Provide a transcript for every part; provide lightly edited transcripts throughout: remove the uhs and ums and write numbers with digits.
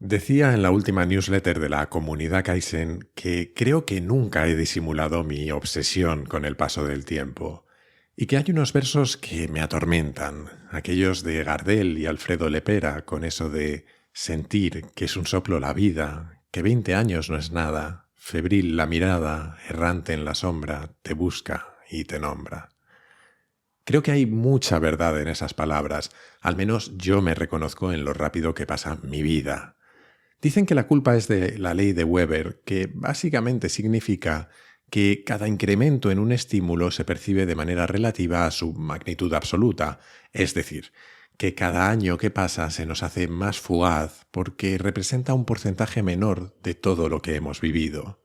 Decía en la última newsletter de la comunidad Kaizen que creo que nunca he disimulado mi obsesión con el paso del tiempo y que hay unos versos que me atormentan, aquellos de Gardel y Alfredo Lepera con eso de sentir que es un soplo la vida, que 20 años no es nada, febril la mirada, errante en la sombra, te busca y te nombra. Creo que hay mucha verdad en esas palabras, al menos yo me reconozco en lo rápido que pasa mi vida. Dicen que la culpa es de la ley de Weber, que básicamente significa que cada incremento en un estímulo se percibe de manera relativa a su magnitud absoluta, es decir, que cada año que pasa se nos hace más fugaz porque representa un porcentaje menor de todo lo que hemos vivido.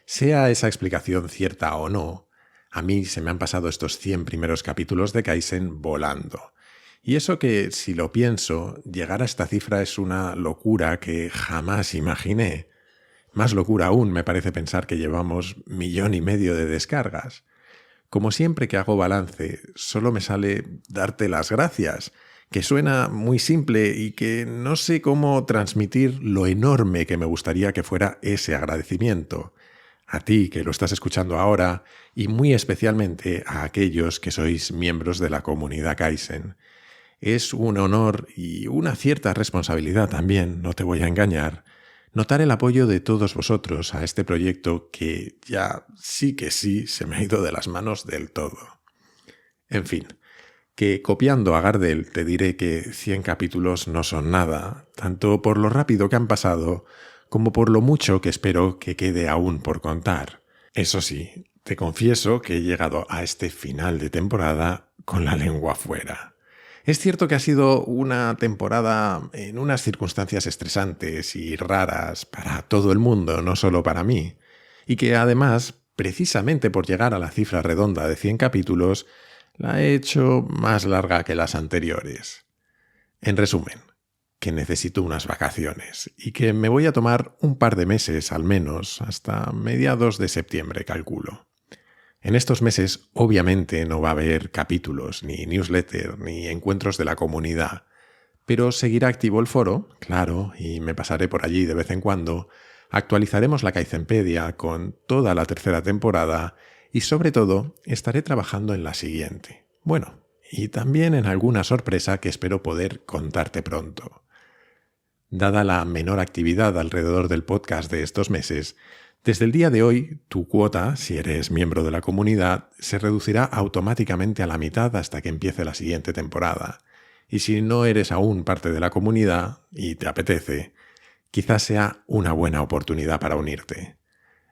Sea esa explicación cierta o no, a mí se me han pasado estos 100 primeros capítulos de Kaizen volando. Y eso que, si lo pienso, llegar a esta cifra es una locura que jamás imaginé. Más locura aún me parece pensar que llevamos 1,5 millones de descargas. Como siempre que hago balance, solo me sale darte las gracias, que suena muy simple y que no sé cómo transmitir lo enorme que me gustaría que fuera ese agradecimiento. A ti que lo estás escuchando ahora y muy especialmente a aquellos que sois miembros de la comunidad Kaizen. Es un honor y una cierta responsabilidad también, no te voy a engañar, notar el apoyo de todos vosotros a este proyecto que ya sí que sí se me ha ido de las manos del todo. En fin, que copiando a Gardel te diré que 100 capítulos no son nada, tanto por lo rápido que han pasado como por lo mucho que espero que quede aún por contar. Eso sí, te confieso que he llegado a este final de temporada con la lengua fuera. Es cierto que ha sido una temporada en unas circunstancias estresantes y raras para todo el mundo, no solo para mí, y que además, precisamente por llegar a la cifra redonda de 100 capítulos, la he hecho más larga que las anteriores. En resumen, que necesito unas vacaciones y que me voy a tomar un par de meses al menos, hasta mediados de septiembre, calculo. En estos meses, obviamente, no va a haber capítulos, ni newsletter, ni encuentros de la comunidad, pero seguirá activo el foro, claro, y me pasaré por allí de vez en cuando, actualizaremos la Kaizenpedia con toda la tercera temporada y, sobre todo, estaré trabajando en la siguiente. Bueno, y también en alguna sorpresa que espero poder contarte pronto. Dada la menor actividad alrededor del podcast de estos meses, desde el día de hoy, tu cuota, si eres miembro de la comunidad, se reducirá automáticamente a la mitad hasta que empiece la siguiente temporada. Y si no eres aún parte de la comunidad y te apetece, quizás sea una buena oportunidad para unirte.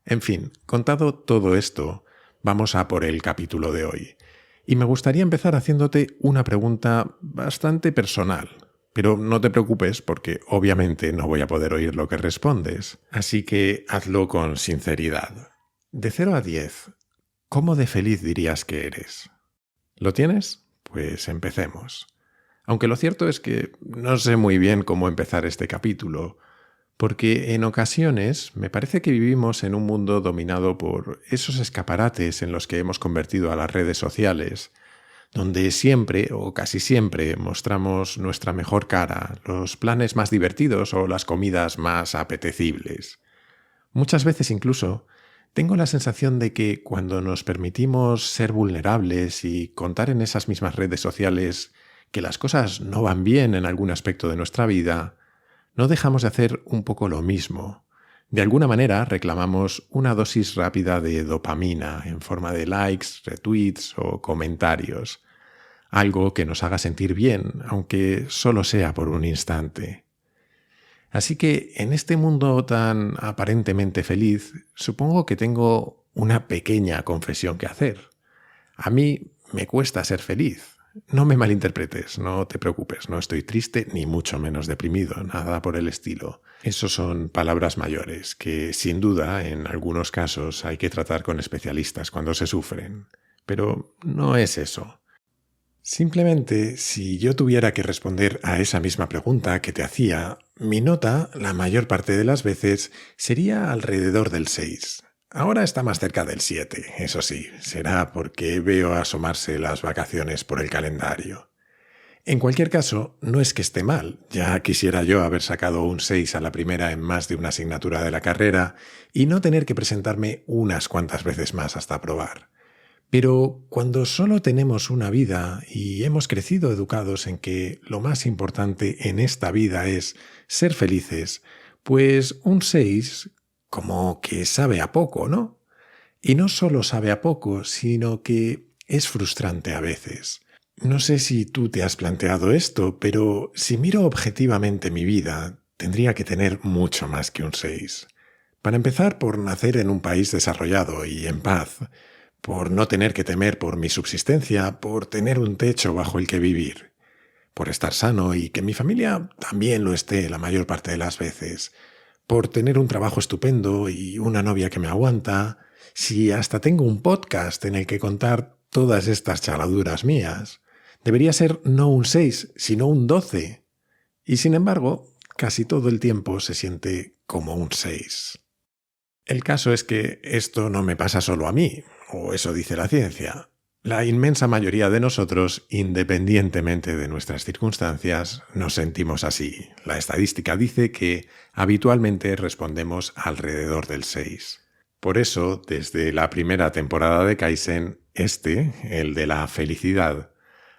En fin, contado todo esto, vamos a por el capítulo de hoy. Y me gustaría empezar haciéndote una pregunta bastante personal. Pero no te preocupes porque obviamente no voy a poder oír lo que respondes, así que hazlo con sinceridad. De 0 a 10, ¿cómo de feliz dirías que eres? ¿Lo tienes? Pues empecemos. Aunque lo cierto es que no sé muy bien cómo empezar este capítulo, porque en ocasiones me parece que vivimos en un mundo dominado por esos escaparates en los que hemos convertido a las redes sociales, donde siempre o casi siempre mostramos nuestra mejor cara, los planes más divertidos o las comidas más apetecibles. Muchas veces incluso tengo la sensación de que cuando nos permitimos ser vulnerables y contar en esas mismas redes sociales que las cosas no van bien en algún aspecto de nuestra vida, no dejamos de hacer un poco lo mismo. De alguna manera reclamamos una dosis rápida de dopamina en forma de likes, retweets o comentarios. Algo que nos haga sentir bien, aunque solo sea por un instante. Así que en este mundo tan aparentemente feliz, supongo que tengo una pequeña confesión que hacer. A mí me cuesta ser feliz. No me malinterpretes, no te preocupes, no estoy triste ni mucho menos deprimido, nada por el estilo. Esos son palabras mayores que, sin duda, en algunos casos hay que tratar con especialistas cuando se sufren. Pero no es eso. Simplemente, si yo tuviera que responder a esa misma pregunta que te hacía, mi nota, la mayor parte de las veces, sería alrededor del 6. Ahora está más cerca del 7, eso sí, será porque veo asomarse las vacaciones por el calendario. En cualquier caso, no es que esté mal. Ya quisiera yo haber sacado un 6 a la primera en más de una asignatura de la carrera y no tener que presentarme unas cuantas veces más hasta aprobar. Pero cuando solo tenemos una vida y hemos crecido educados en que lo más importante en esta vida es ser felices, pues un 6 como que sabe a poco, ¿no? Y no solo sabe a poco, sino que es frustrante a veces. No sé si tú te has planteado esto, pero si miro objetivamente mi vida, tendría que tener mucho más que un 6. Para empezar, por nacer en un país desarrollado y en paz, por no tener que temer por mi subsistencia, por tener un techo bajo el que vivir, por estar sano y que mi familia también lo esté la mayor parte de las veces, por tener un trabajo estupendo y una novia que me aguanta, si hasta tengo un podcast en el que contar todas estas chaladuras mías. Debería ser no un 6, sino un 12. Y sin embargo, casi todo el tiempo se siente como un 6. El caso es que esto no me pasa solo a mí, o eso dice la ciencia. La inmensa mayoría de nosotros, independientemente de nuestras circunstancias, nos sentimos así. La estadística dice que habitualmente respondemos alrededor del 6. Por eso, desde la primera temporada de Kaizen, el de la felicidad,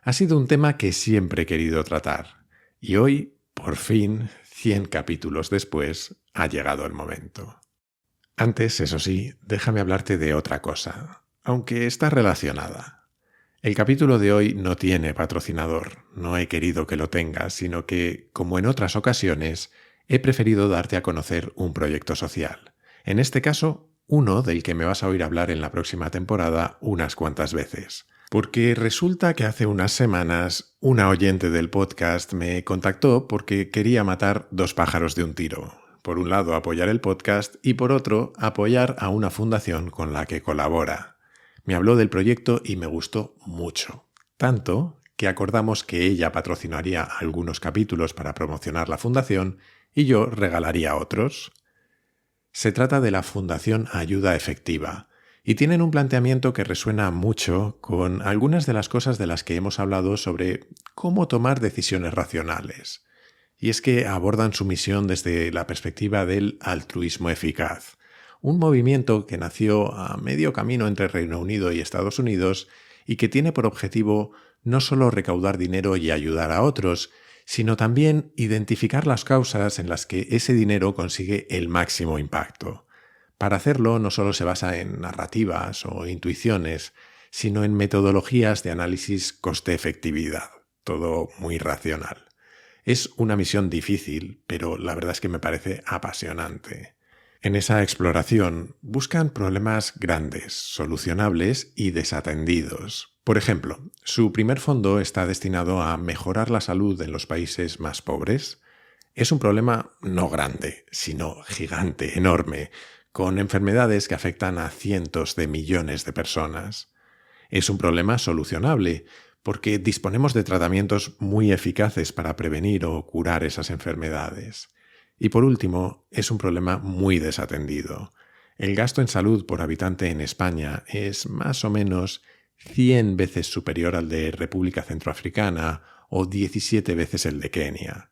ha sido un tema que siempre he querido tratar. Y hoy, por fin, 100 capítulos después, ha llegado el momento. Antes, eso sí, déjame hablarte de otra cosa, aunque está relacionada. El capítulo de hoy no tiene patrocinador, no he querido que lo tenga, sino que, como en otras ocasiones, he preferido darte a conocer un proyecto social. En este caso, uno del que me vas a oír hablar en la próxima temporada unas cuantas veces. Porque resulta que hace unas semanas una oyente del podcast me contactó porque quería matar 2 pájaros de un tiro. Por un lado, apoyar el podcast y por otro, apoyar a una fundación con la que colabora. Me habló del proyecto y me gustó mucho. Tanto que acordamos que ella patrocinaría algunos capítulos para promocionar la fundación y yo regalaría otros. Se trata de la Fundación Ayuda Efectiva y tienen un planteamiento que resuena mucho con algunas de las cosas de las que hemos hablado sobre cómo tomar decisiones racionales. Y es que abordan su misión desde la perspectiva del altruismo eficaz, un movimiento que nació a medio camino entre Reino Unido y Estados Unidos y que tiene por objetivo no solo recaudar dinero y ayudar a otros, sino también identificar las causas en las que ese dinero consigue el máximo impacto. Para hacerlo no solo se basa en narrativas o intuiciones, sino en metodologías de análisis coste-efectividad, todo muy racional. Es una misión difícil, pero la verdad es que me parece apasionante. En esa exploración buscan problemas grandes, solucionables y desatendidos. Por ejemplo, su primer fondo está destinado a mejorar la salud en los países más pobres. Es un problema no grande, sino gigante, enorme, con enfermedades que afectan a cientos de millones de personas. Es un problema solucionable, porque disponemos de tratamientos muy eficaces para prevenir o curar esas enfermedades. Y por último, es un problema muy desatendido. El gasto en salud por habitante en España es más o menos 100 veces superior al de República Centroafricana o 17 veces el de Kenia.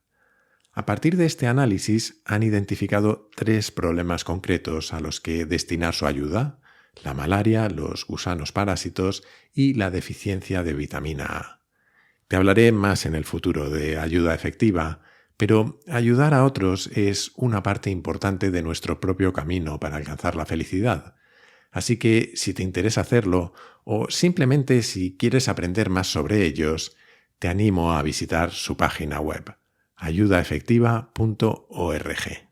A partir de este análisis han identificado 3 problemas concretos a los que destinar su ayuda: la malaria, los gusanos parásitos y la deficiencia de vitamina A. Te hablaré más en el futuro de ayuda efectiva, pero ayudar a otros es una parte importante de nuestro propio camino para alcanzar la felicidad. Así que si te interesa hacerlo, o simplemente si quieres aprender más sobre ellos, te animo a visitar su página web, ayudaefectiva.org.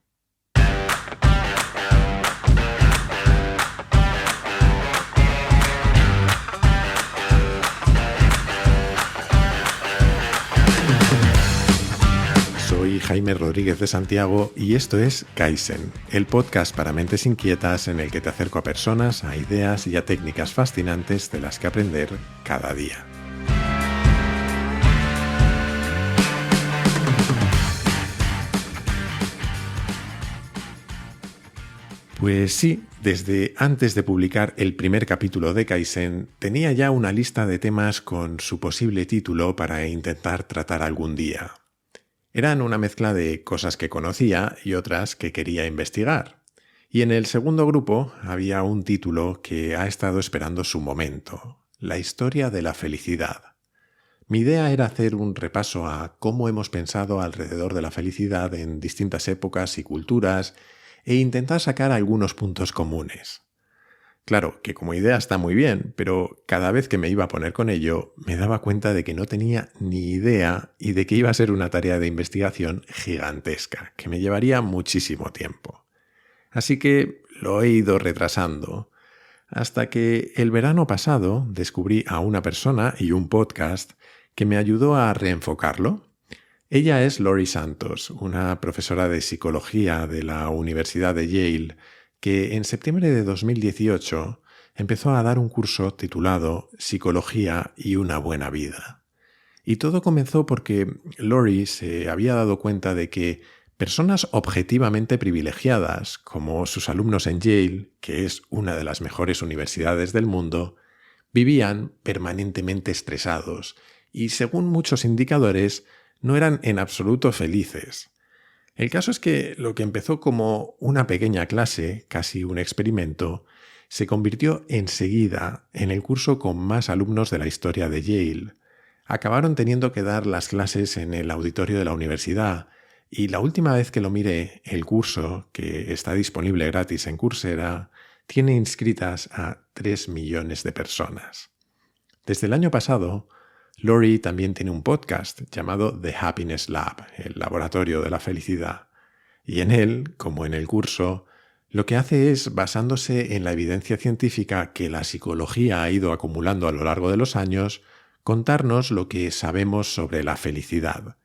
Soy Jaime Rodríguez de Santiago y esto es Kaizen, el podcast para mentes inquietas en el que te acerco a personas, a ideas y a técnicas fascinantes de las que aprender cada día. Pues sí, desde antes de publicar el primer capítulo de Kaizen, tenía ya una lista de temas con su posible título para intentar tratar algún día. Eran una mezcla de cosas que conocía y otras que quería investigar. Y en el segundo grupo había un título que ha estado esperando su momento: la historia de la felicidad. Mi idea era hacer un repaso a cómo hemos pensado alrededor de la felicidad en distintas épocas y culturas e intentar sacar algunos puntos comunes. Claro, que como idea está muy bien, pero cada vez que me iba a poner con ello, me daba cuenta de que no tenía ni idea y de que iba a ser una tarea de investigación gigantesca, que me llevaría muchísimo tiempo. Así que lo he ido retrasando, hasta que el verano pasado descubrí a una persona y un podcast que me ayudó a reenfocarlo. Ella es Laurie Santos, una profesora de psicología de la Universidad de Yale, que en septiembre de 2018 empezó a dar un curso titulado Psicología y una buena vida. Y todo comenzó porque Laurie se había dado cuenta de que personas objetivamente privilegiadas, como sus alumnos en Yale, que es una de las mejores universidades del mundo, vivían permanentemente estresados y, según muchos indicadores, no eran en absoluto felices. El caso es que lo que empezó como una pequeña clase, casi un experimento, se convirtió enseguida en el curso con más alumnos de la historia de Yale. Acabaron teniendo que dar las clases en el auditorio de la universidad, y la última vez que lo miré, el curso, que está disponible gratis en Coursera, tiene inscritas a 3 millones de personas. Desde el año pasado, Laurie también tiene un podcast llamado The Happiness Lab, el laboratorio de la felicidad, y en él, como en el curso, lo que hace es, basándose en la evidencia científica que la psicología ha ido acumulando a lo largo de los años, contarnos lo que sabemos sobre la felicidad.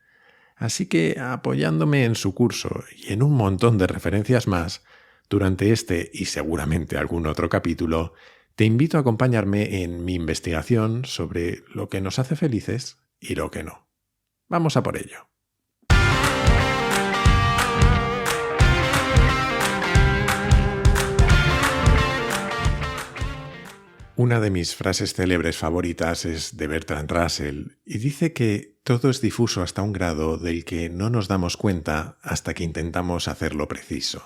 Así que, apoyándome en su curso y en un montón de referencias más, durante este y seguramente algún otro capítulo, te invito a acompañarme en mi investigación sobre lo que nos hace felices y lo que no. Vamos a por ello. Una de mis frases célebres favoritas es de Bertrand Russell y dice que todo es difuso hasta un grado del que no nos damos cuenta hasta que intentamos hacerlo preciso.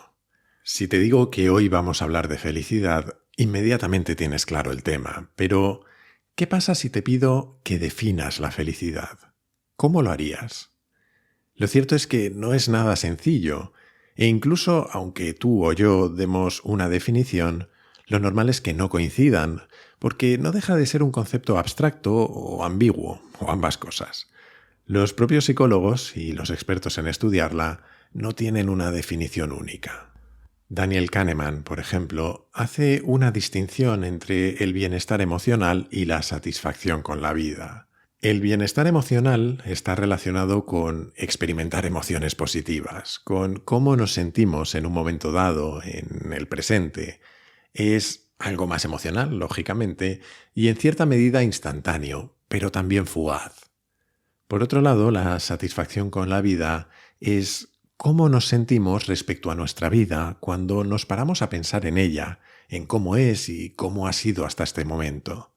Si te digo que hoy vamos a hablar de felicidad, inmediatamente tienes claro el tema, pero ¿qué pasa si te pido que definas la felicidad? ¿Cómo lo harías? Lo cierto es que no es nada sencillo, e incluso aunque tú o yo demos una definición, lo normal es que no coincidan, porque no deja de ser un concepto abstracto o ambiguo, o ambas cosas. Los propios psicólogos y los expertos en estudiarla no tienen una definición única. Daniel Kahneman, por ejemplo, hace una distinción entre el bienestar emocional y la satisfacción con la vida. El bienestar emocional está relacionado con experimentar emociones positivas, con cómo nos sentimos en un momento dado, en el presente. Es algo más emocional, lógicamente, y en cierta medida instantáneo, pero también fugaz. Por otro lado, la satisfacción con la vida es cómo nos sentimos respecto a nuestra vida cuando nos paramos a pensar en ella, en cómo es y cómo ha sido hasta este momento.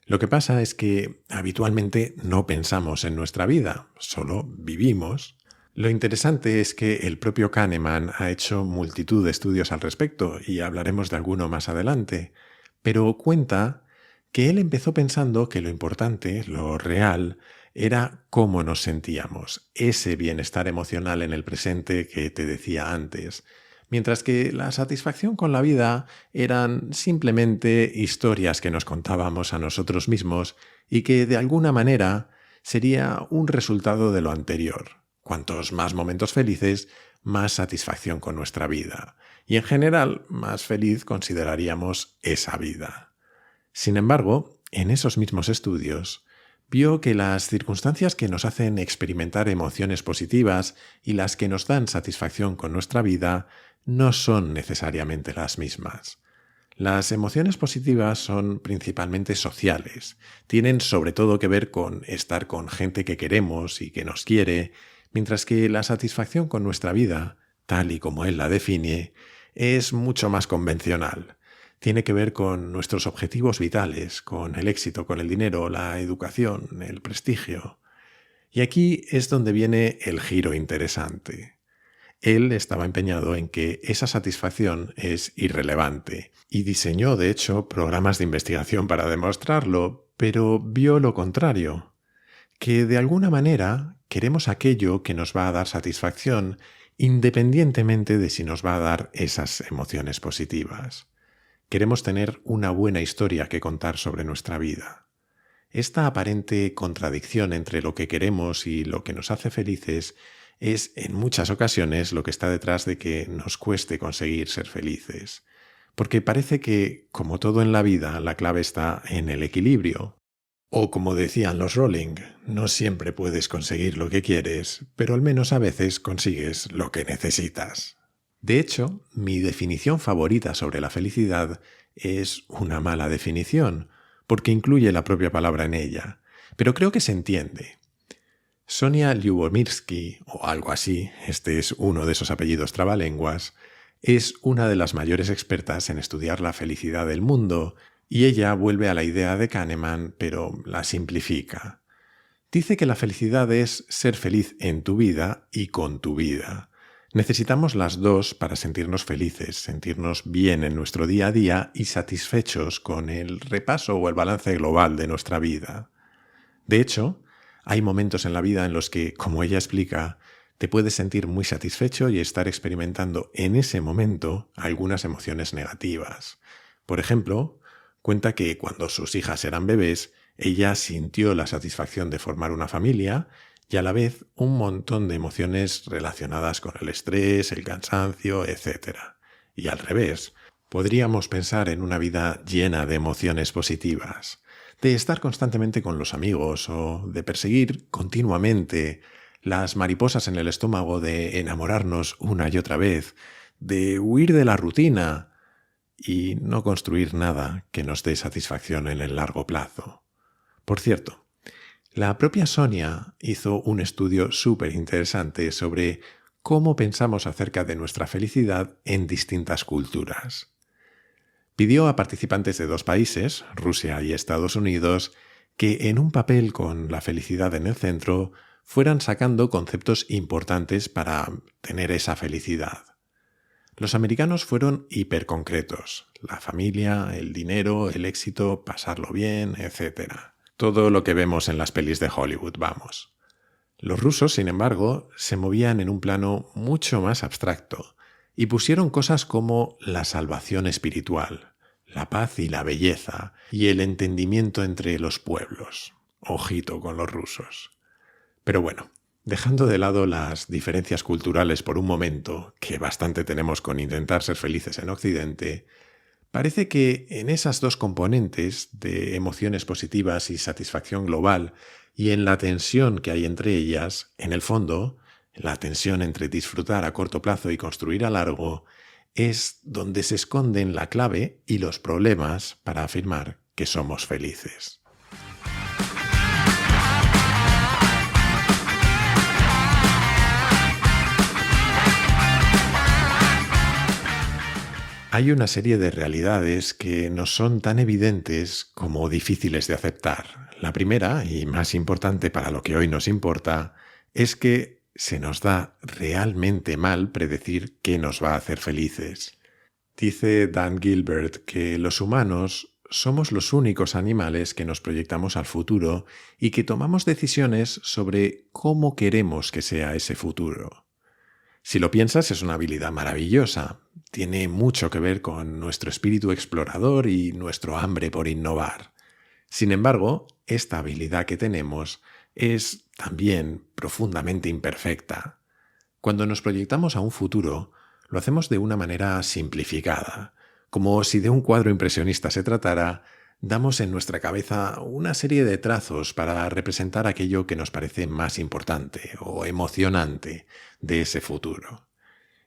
Lo que pasa es que habitualmente no pensamos en nuestra vida, solo vivimos. Lo interesante es que el propio Kahneman ha hecho multitud de estudios al respecto, y hablaremos de alguno más adelante, pero cuenta que él empezó pensando que lo importante, lo real, era cómo nos sentíamos, ese bienestar emocional en el presente que te decía antes, mientras que la satisfacción con la vida eran simplemente historias que nos contábamos a nosotros mismos y que de alguna manera sería un resultado de lo anterior. Cuantos más momentos felices, más satisfacción con nuestra vida, y en general más feliz consideraríamos esa vida. Sin embargo, en esos mismos estudios, vio que las circunstancias que nos hacen experimentar emociones positivas y las que nos dan satisfacción con nuestra vida no son necesariamente las mismas. Las emociones positivas son principalmente sociales, tienen sobre todo que ver con estar con gente que queremos y que nos quiere, mientras que la satisfacción con nuestra vida, tal y como él la define, es mucho más convencional. Tiene que ver con nuestros objetivos vitales, con el éxito, con el dinero, la educación, el prestigio. Y aquí es donde viene el giro interesante. Él estaba empeñado en que esa satisfacción es irrelevante y diseñó, de hecho, programas de investigación para demostrarlo, pero vio lo contrario, que de alguna manera queremos aquello que nos va a dar satisfacción independientemente de si nos va a dar esas emociones positivas. Queremos tener una buena historia que contar sobre nuestra vida. Esta aparente contradicción entre lo que queremos y lo que nos hace felices es en muchas ocasiones lo que está detrás de que nos cueste conseguir ser felices. Porque parece que, como todo en la vida, la clave está en el equilibrio. O como decían los Rowling, no siempre puedes conseguir lo que quieres, pero al menos a veces consigues lo que necesitas. De hecho, mi definición favorita sobre la felicidad es una mala definición, porque incluye la propia palabra en ella, pero creo que se entiende. Sonia Lyubomirsky, o algo así, este es uno de esos apellidos trabalenguas, es una de las mayores expertas en estudiar la felicidad del mundo, y ella vuelve a la idea de Kahneman, pero la simplifica. Dice que la felicidad es ser feliz en tu vida y con tu vida. Necesitamos las dos para sentirnos felices, sentirnos bien en nuestro día a día y satisfechos con el repaso o el balance global de nuestra vida. De hecho, hay momentos en la vida en los que, como ella explica, te puedes sentir muy satisfecho y estar experimentando en ese momento algunas emociones negativas. Por ejemplo, cuenta que cuando sus hijas eran bebés, ella sintió la satisfacción de formar una familia y a la vez un montón de emociones relacionadas con el estrés, el cansancio, etc. Y al revés, podríamos pensar en una vida llena de emociones positivas, de estar constantemente con los amigos o de perseguir continuamente las mariposas en el estómago, de enamorarnos una y otra vez, de huir de la rutina y no construir nada que nos dé satisfacción en el largo plazo. Por cierto, la propia Sonia hizo un estudio súper interesante sobre cómo pensamos acerca de nuestra felicidad en distintas culturas. Pidió a participantes de dos países, Rusia y Estados Unidos, que en un papel con la felicidad en el centro fueran sacando conceptos importantes para tener esa felicidad. Los americanos fueron hiperconcretos: la familia, el dinero, el éxito, pasarlo bien, etc. Todo lo que vemos en las pelis de Hollywood, vamos. Los rusos, sin embargo, se movían en un plano mucho más abstracto y pusieron cosas como la salvación espiritual, la paz y la belleza, y el entendimiento entre los pueblos. Ojito con los rusos. Pero bueno, dejando de lado las diferencias culturales por un momento, que bastante tenemos con intentar ser felices en Occidente, parece que en esas dos componentes de emociones positivas y satisfacción global y en la tensión que hay entre ellas, en el fondo, la tensión entre disfrutar a corto plazo y construir a largo, es donde se esconden la clave y los problemas para afirmar que somos felices. Hay una serie de realidades que nos son tan evidentes como difíciles de aceptar. La primera, y más importante para lo que hoy nos importa, es que se nos da realmente mal predecir qué nos va a hacer felices. Dice Dan Gilbert que los humanos somos los únicos animales que nos proyectamos al futuro y que tomamos decisiones sobre cómo queremos que sea ese futuro. Si lo piensas, es una habilidad maravillosa. Tiene mucho que ver con nuestro espíritu explorador y nuestro hambre por innovar. Sin embargo, esta habilidad que tenemos es también profundamente imperfecta. Cuando nos proyectamos a un futuro, lo hacemos de una manera simplificada. Como si de un cuadro impresionista se tratara, damos en nuestra cabeza una serie de trazos para representar aquello que nos parece más importante o emocionante de ese futuro.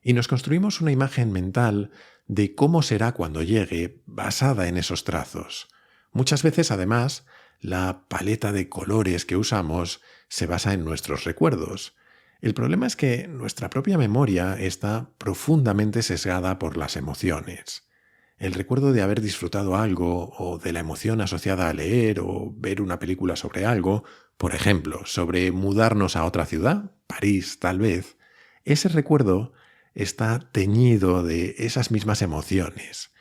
Y nos construimos una imagen mental de cómo será cuando llegue, basada en esos trazos. Muchas veces, además, la paleta de colores que usamos se basa en nuestros recuerdos. El problema es que nuestra propia memoria está profundamente sesgada por las emociones. El recuerdo de haber disfrutado algo o de la emoción asociada a leer o ver una película sobre algo, por ejemplo, sobre mudarnos a otra ciudad, París tal vez, ese recuerdo está teñido de esas mismas emociones.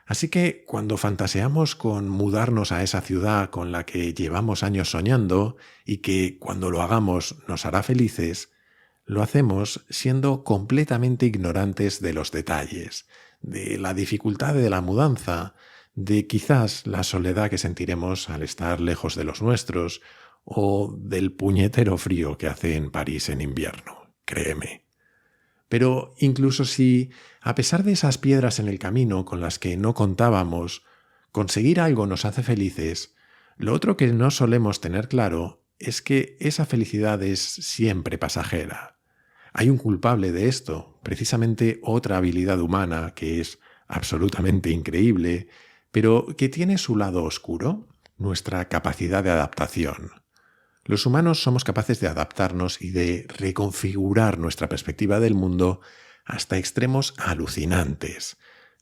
Así que cuando fantaseamos con mudarnos a esa ciudad con la que llevamos años soñando y que cuando lo hagamos nos hará felices, lo hacemos siendo completamente ignorantes de los detalles, de la dificultad de la mudanza, de quizás la soledad que sentiremos al estar lejos de los nuestros o del puñetero frío que hace en París en invierno, créeme. Pero incluso si, a pesar de esas piedras en el camino con las que no contábamos, conseguir algo nos hace felices, lo otro que no solemos tener claro es que esa felicidad es siempre pasajera. Hay un culpable de esto, precisamente otra habilidad humana que es absolutamente increíble, pero que tiene su lado oscuro, nuestra capacidad de adaptación. Los humanos somos capaces de adaptarnos y de reconfigurar nuestra perspectiva del mundo hasta extremos alucinantes.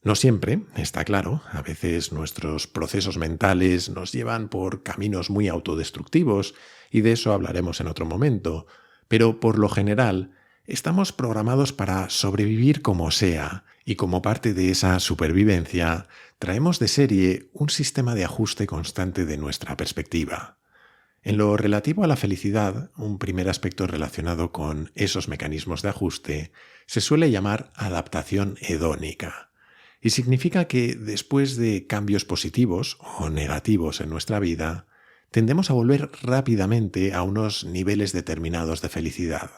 No siempre, está claro, a veces nuestros procesos mentales nos llevan por caminos muy autodestructivos y de eso hablaremos en otro momento, pero por lo general estamos programados para sobrevivir como sea y como parte de esa supervivencia traemos de serie un sistema de ajuste constante de nuestra perspectiva. En lo relativo a la felicidad, un primer aspecto relacionado con esos mecanismos de ajuste se suele llamar adaptación hedónica, y significa que después de cambios positivos o negativos en nuestra vida, tendemos a volver rápidamente a unos niveles determinados de felicidad,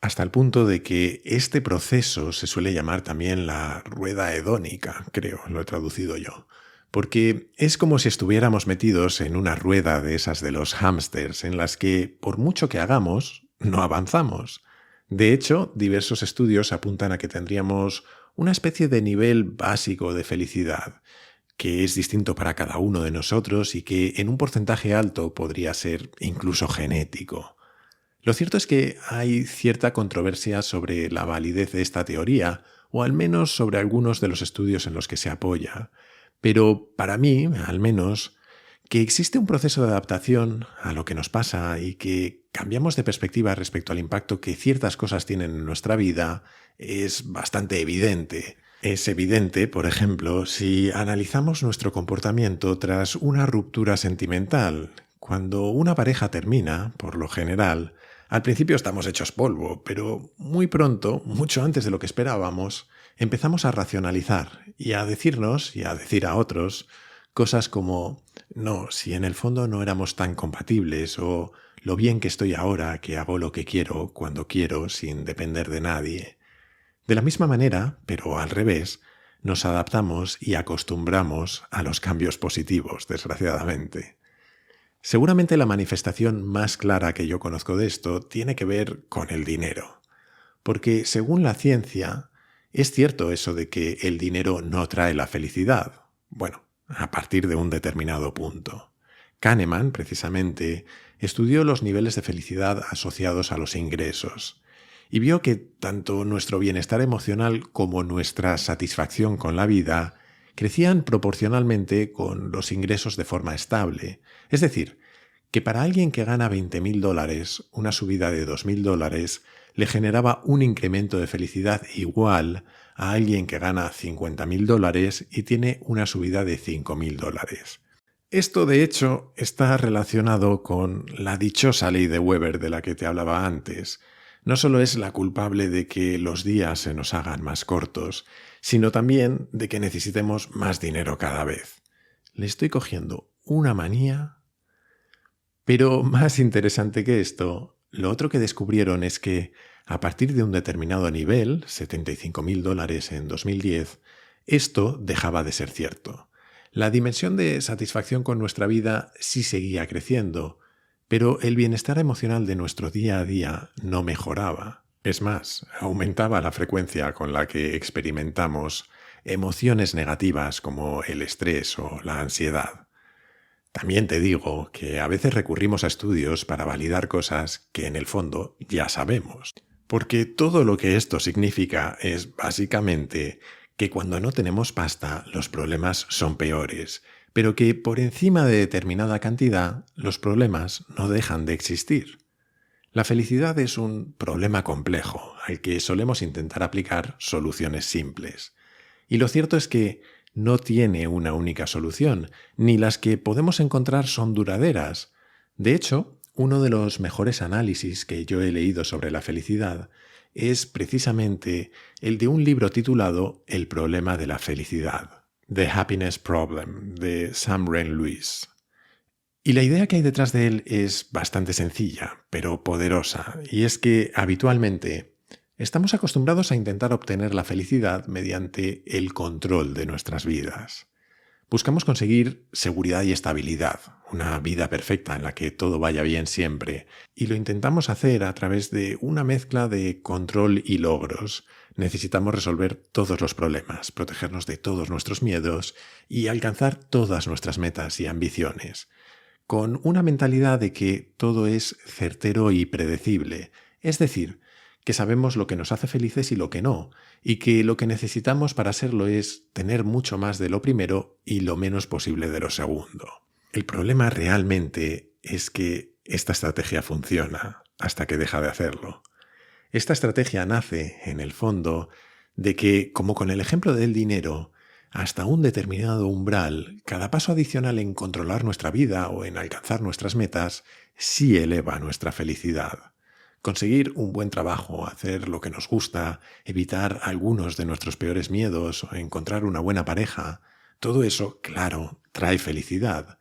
hasta el punto de que este proceso se suele llamar también la rueda hedónica, creo, lo he traducido yo. Porque es como si estuviéramos metidos en una rueda de esas de los hámsters en las que, por mucho que hagamos, no avanzamos. De hecho, diversos estudios apuntan a que tendríamos una especie de nivel básico de felicidad, que es distinto para cada uno de nosotros y que en un porcentaje alto podría ser incluso genético. Lo cierto es que hay cierta controversia sobre la validez de esta teoría, o al menos sobre algunos de los estudios en los que se apoya. Pero para mí, al menos, que existe un proceso de adaptación a lo que nos pasa y que cambiamos de perspectiva respecto al impacto que ciertas cosas tienen en nuestra vida es bastante evidente. Es evidente, por ejemplo, si analizamos nuestro comportamiento tras una ruptura sentimental. Cuando una pareja termina, por lo general, al principio estamos hechos polvo, pero muy pronto, mucho antes de lo que esperábamos, empezamos a racionalizar y a decirnos y a decir a otros cosas como «No, si en el fondo no éramos tan compatibles» o «Lo bien que estoy ahora, que hago lo que quiero, cuando quiero, sin depender de nadie». De la misma manera, pero al revés, nos adaptamos y acostumbramos a los cambios positivos, desgraciadamente. Seguramente la manifestación más clara que yo conozco de esto tiene que ver con el dinero. Porque según la ciencia, es cierto eso de que el dinero no trae la felicidad. Bueno, a partir de un determinado punto. Kahneman, precisamente, estudió los niveles de felicidad asociados a los ingresos y vio que tanto nuestro bienestar emocional como nuestra satisfacción con la vida crecían proporcionalmente con los ingresos de forma estable. Es decir, que para alguien que gana $20.000, una subida de $2.000 le generaba un incremento de felicidad igual a alguien que gana $50.000 y tiene una subida de $5.000. Esto, de hecho, está relacionado con la dichosa ley de Weber de la que te hablaba antes. No solo es la culpable de que los días se nos hagan más cortos, sino también de que necesitemos más dinero cada vez. Le estoy cogiendo una manía. Pero más interesante que esto, lo otro que descubrieron es que a partir de un determinado nivel, $75.000 en 2010, esto dejaba de ser cierto. La dimensión de satisfacción con nuestra vida sí seguía creciendo, pero el bienestar emocional de nuestro día a día no mejoraba. Es más, aumentaba la frecuencia con la que experimentamos emociones negativas como el estrés o la ansiedad. También te digo que a veces recurrimos a estudios para validar cosas que en el fondo ya sabemos. Porque todo lo que esto significa es básicamente que cuando no tenemos pasta los problemas son peores, pero que por encima de determinada cantidad los problemas no dejan de existir. La felicidad es un problema complejo al que solemos intentar aplicar soluciones simples. Y lo cierto es que no tiene una única solución, ni las que podemos encontrar son duraderas. De hecho, uno de los mejores análisis que yo he leído sobre la felicidad es precisamente el de un libro titulado El problema de la felicidad, The Happiness Problem, de Sam Rene-Lewis. Y la idea que hay detrás de él es bastante sencilla, pero poderosa, y es que habitualmente estamos acostumbrados a intentar obtener la felicidad mediante el control de nuestras vidas. Buscamos conseguir seguridad y estabilidad, una vida perfecta en la que todo vaya bien siempre, y lo intentamos hacer a través de una mezcla de control y logros. Necesitamos resolver todos los problemas, protegernos de todos nuestros miedos y alcanzar todas nuestras metas y ambiciones, con una mentalidad de que todo es certero y predecible, es decir, que sabemos lo que nos hace felices y lo que no, y que lo que necesitamos para serlo es tener mucho más de lo primero y lo menos posible de lo segundo. El problema realmente es que esta estrategia funciona hasta que deja de hacerlo. Esta estrategia nace, en el fondo, de que, como con el ejemplo del dinero, hasta un determinado umbral, cada paso adicional en controlar nuestra vida o en alcanzar nuestras metas sí eleva nuestra felicidad. Conseguir un buen trabajo, hacer lo que nos gusta, evitar algunos de nuestros peores miedos o encontrar una buena pareja, todo eso, claro, trae felicidad.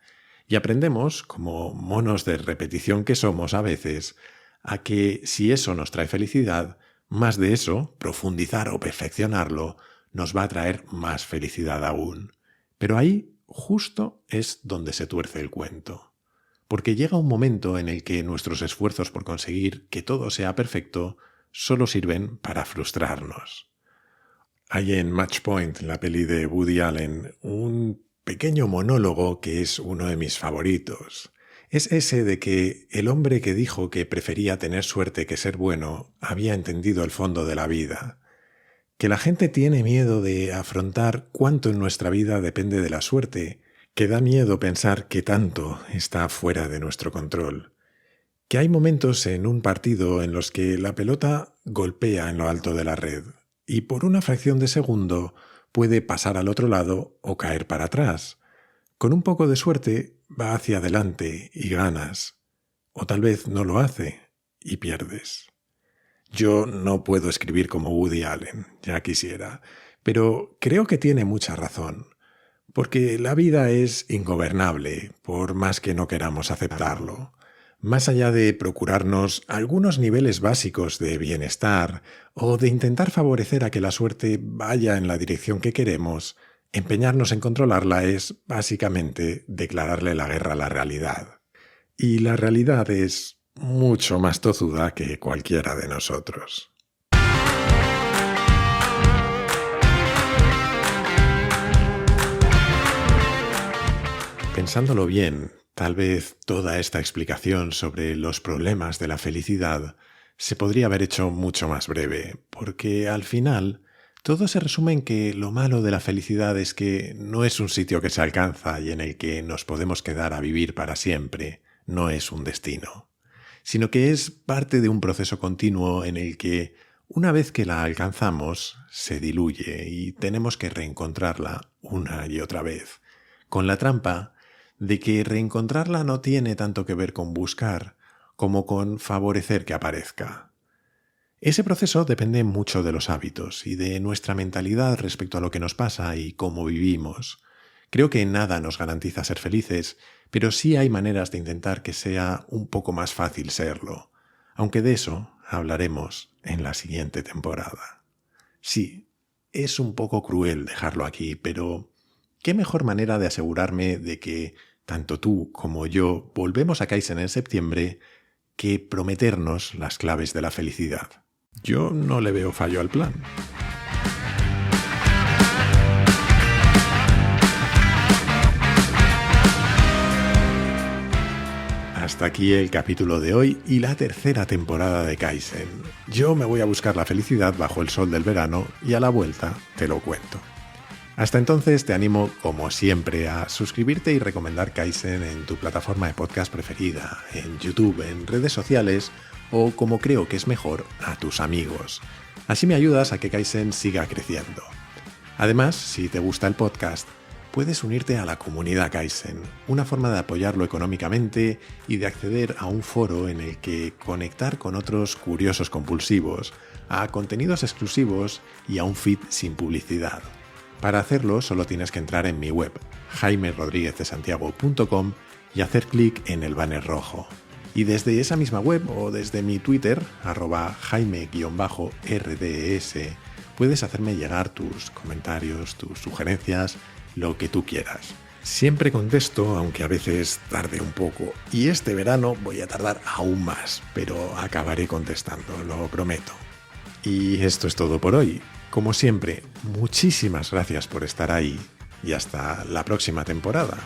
Y aprendemos, como monos de repetición que somos a veces, a que si eso nos trae felicidad, más de eso, profundizar o perfeccionarlo, nos va a traer más felicidad aún. Pero ahí justo es donde se tuerce el cuento. Porque llega un momento en el que nuestros esfuerzos por conseguir que todo sea perfecto solo sirven para frustrarnos. Hay en Match Point, la peli de Woody Allen, un pequeño monólogo que es uno de mis favoritos. Es ese de que el hombre que dijo que prefería tener suerte que ser bueno había entendido el fondo de la vida. Que la gente tiene miedo de afrontar cuánto en nuestra vida depende de la suerte, que da miedo pensar que tanto está fuera de nuestro control, que hay momentos en un partido en los que la pelota golpea en lo alto de la red y por una fracción de segundo puede pasar al otro lado o caer para atrás. Con un poco de suerte va hacia adelante y ganas, o tal vez no lo hace y pierdes. Yo no puedo escribir como Woody Allen, ya quisiera, pero creo que tiene mucha razón. Porque la vida es ingobernable, por más que no queramos aceptarlo. Más allá de procurarnos algunos niveles básicos de bienestar o de intentar favorecer a que la suerte vaya en la dirección que queremos, empeñarnos en controlarla es básicamente declararle la guerra a la realidad. Y la realidad es mucho más tozuda que cualquiera de nosotros. Pensándolo bien, tal vez toda esta explicación sobre los problemas de la felicidad se podría haber hecho mucho más breve, porque al final todo se resume en que lo malo de la felicidad es que no es un sitio que se alcanza y en el que nos podemos quedar a vivir para siempre, no es un destino, sino que es parte de un proceso continuo en el que, una vez que la alcanzamos, se diluye y tenemos que reencontrarla una y otra vez, con la trampa de que reencontrarla no tiene tanto que ver con buscar como con favorecer que aparezca. Ese proceso depende mucho de los hábitos y de nuestra mentalidad respecto a lo que nos pasa y cómo vivimos. Creo que nada nos garantiza ser felices, pero sí hay maneras de intentar que sea un poco más fácil serlo, aunque de eso hablaremos en la siguiente temporada. Sí, es un poco cruel dejarlo aquí, pero ¿qué mejor manera de asegurarme de que tanto tú como yo volvemos a Kaizen en septiembre que prometernos las claves de la felicidad? Yo no le veo fallo al plan. Hasta hasta aquí el capítulo de hoy y la tercera temporada de Kaizen. Yo me voy a buscar la felicidad bajo el sol del verano y a la vuelta te lo cuento. Hasta entonces te animo, como siempre, a suscribirte y recomendar Kaizen en tu plataforma de podcast preferida, en YouTube, en redes sociales o, como creo que es mejor, a tus amigos. Así me ayudas a que Kaizen siga creciendo. Además, si te gusta el podcast, puedes unirte a la comunidad Kaizen, una forma de apoyarlo económicamente y de acceder a un foro en el que conectar con otros curiosos compulsivos, a contenidos exclusivos y a un feed sin publicidad. Para hacerlo solo tienes que entrar en mi web, jaimerodriguezdesantiago.com, y hacer clic en el banner rojo. Y desde esa misma web o desde mi Twitter, @jaime_rds, puedes hacerme llegar tus comentarios, tus sugerencias, lo que tú quieras. Siempre contesto, aunque a veces tarde un poco. Y este verano voy a tardar aún más, pero acabaré contestando, lo prometo. Y esto es todo por hoy. Como siempre, muchísimas gracias por estar ahí y hasta la próxima temporada.